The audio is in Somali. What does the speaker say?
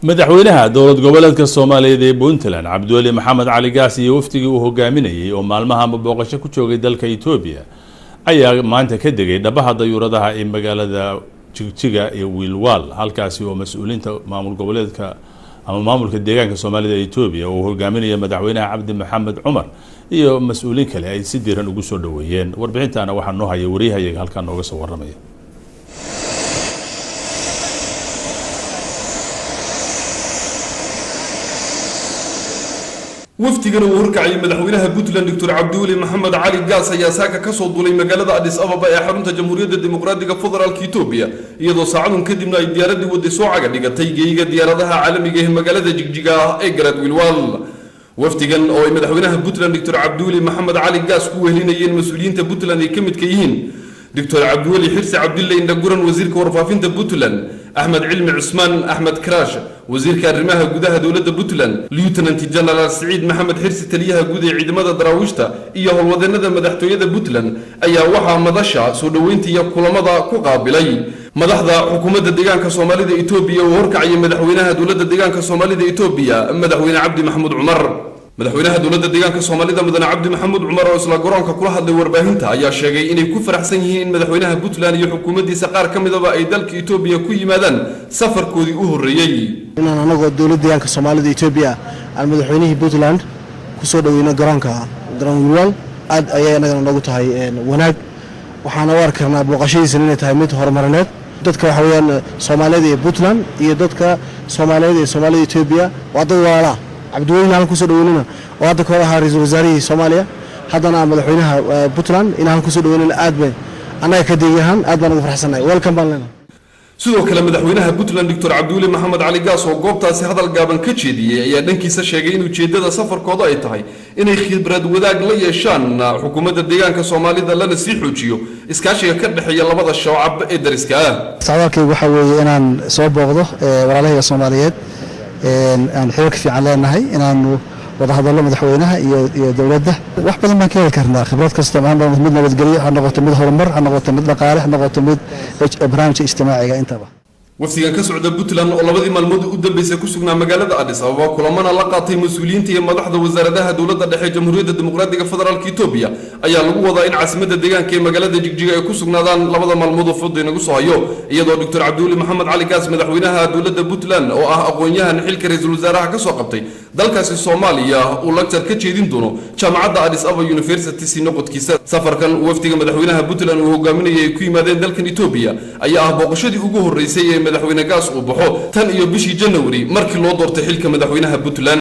madaxweynaha dowlad goboleedka Soomaaliyeed ee Puntland Cabdiweli Maxamed Cali Gaas iyo waftigii uu hogaaminayay oo maalmaha booqasho ku joogay dalka Itoobiya ayaa maanta ka degay dhabaha dayuuradaha ee magaalada Jigjiga iyo Wilwal halkaasi oo mas'uuliyiinta maamul goboleedka ama maamulka deegaanka Soomaalida ee Itoobiya oo hogaaminaya madaxweynaha Cabdi Maxamed Cumar iyo mas'uuliin kale ay si diiran ugu soo dhaweeyeen warbixintaana waxaa noo hayay wariyahayaga halkan nooga soo waramaya waftigana uu horkacay madaxweynaha Puntland Dr. Cabdiweli Maxamed Cali Gaas ayaa saaka ka soo duulay magaalada Addis Ababa ee xarunta Jamhuuriyadda Dimuqraadiga Federaalka Itoobiya iyadoo saacadun kadibna ay diyaaradii wadday soo caga dhigatay geeyiga diyaaradaha caalamiga ee magaalada Jigjiga ee Garad Wilwal waftigan oo ay madaxweynaha Puntland Dr. Cabdiweli Maxamed Cali Gaas ku wehelinayeen mas'uuliyiinta Puntland ay kamid ka yihiin Dr. Cabdiweli Xirsi Cabdullahi Ndaguran wasiirka warfaafinta Puntland أحمد علمي عثمان أحمد كراش وزير كارمها جودها دولة بوتلان ليوتنانت جنرال سعيد محمد حرسي تليها جودة عيد مدى دراوشتا إياه الوضع ندى مدحتو يد بوتلان أيا وحا مدشا سودوينتي يقول مدى كقابلي مدحضا حكومة الدجان كصومالي دا إثيوبيا وهركعي مدحوينها دولة الدجان كصومالي دا إثيوبيا مدحوين عبد محمود عمر madaxweynaha dowladda deegaanka Soomaalida mudane Cabdi Maxamed Cumar oo isla garoonka kula hadlay warbaahinta ayaa sheegay inay ku faraxsan yihiin in madaxweynaha Puntland iyo xukuumaddiisa qaar ka mid ah ay dalka Itoobiya ku yimaadaan safarkoodii u horeeyay inaan anagu dowladda deegaanka Soomaalida Itoobiya aan madaxweynaha Puntland ku soo dhaweeyna garoonka Wilwal aad ayay anaga noogu tahay wanaag waxaan u arkaynaa booqashadiisa inay tahay mid horumarineed dadka waxa weeyaan Soomaalida iyo Puntland iyo dadka Soomaalida iyo Soomaalida Itoobiya waa dad walaal Cabdiweli aan ku soo dhaweynina oo hadda ka hor ra'iisul wasaaraha Soomaaliya haddana madaxweynaha Puntland inaan ku soo dhaweynina aad bay anaga ka deegahan aad baan ugu faraxsanahay welcome baan sidoo kale madaxweynaha Puntland Dr. Cabdiweli Maxamed Cali Gaas oo goobtaasi hadal gaaban ka jeediyay ayaa dhankiisa sheegay in ujeedada safarkooda ay tahay inay khibrad wadaag la yeeshaan xukuumadda deegaanka Soomaalida lana sii xoojiyo iskaashiga ka dhaxeeya labada shacab ee dariska ah sawirkaygu waxa weeye inaan soo booqdo walaalaha Soomaaliyeed aan xiriir fiican leenahay inaanu wada hadallo madaxweynaha iyo dawladda wax badan baan ka heli karnaa khibrad kasta ma noqoto mid nabadgelyo ha noqoto mid horumar ha noqoto mid dhaqaale ha noqoto mid barnaamij ijtimaaciga intaba waftigan ka socda Puntland oo labadii maalmood u dambeysay ku sugnaa magaalada Addis Ababa kulamana la qaatay mas'uuliyiinta iyo madaxda wasaaradaha dawladda dhexe Jamhuuriyadda Dimuqraadiga Federaalka Itoobiya ayaa lagu wadaa in caasimadda deegaanka ee magaalada Jigjiga ay ku sugnaadaan labada maalmood oo fudud inagu soo hayo iyadoo Dr. Cabdiweli Maxamed Cali Gaas madaxweynaha dawladda Puntland oo ah aqoonyahan xilka ra'iisul wasaaraha ka soo qabtay dalkaasi Soomaaliya uu lecture ka jeedin doono jaamacadda Addis Ababa University si noqodkiisa safarkan waftiga madaxweynaha Puntland uu hogaaminayay ku yimaadeen dalkan Itoobiya ayaa ah booqashadii ugu horeysay ee madaxweyne Gaas uu baxo tan iyo bishii January markii loo doortay xilka madaxweynaha Puntland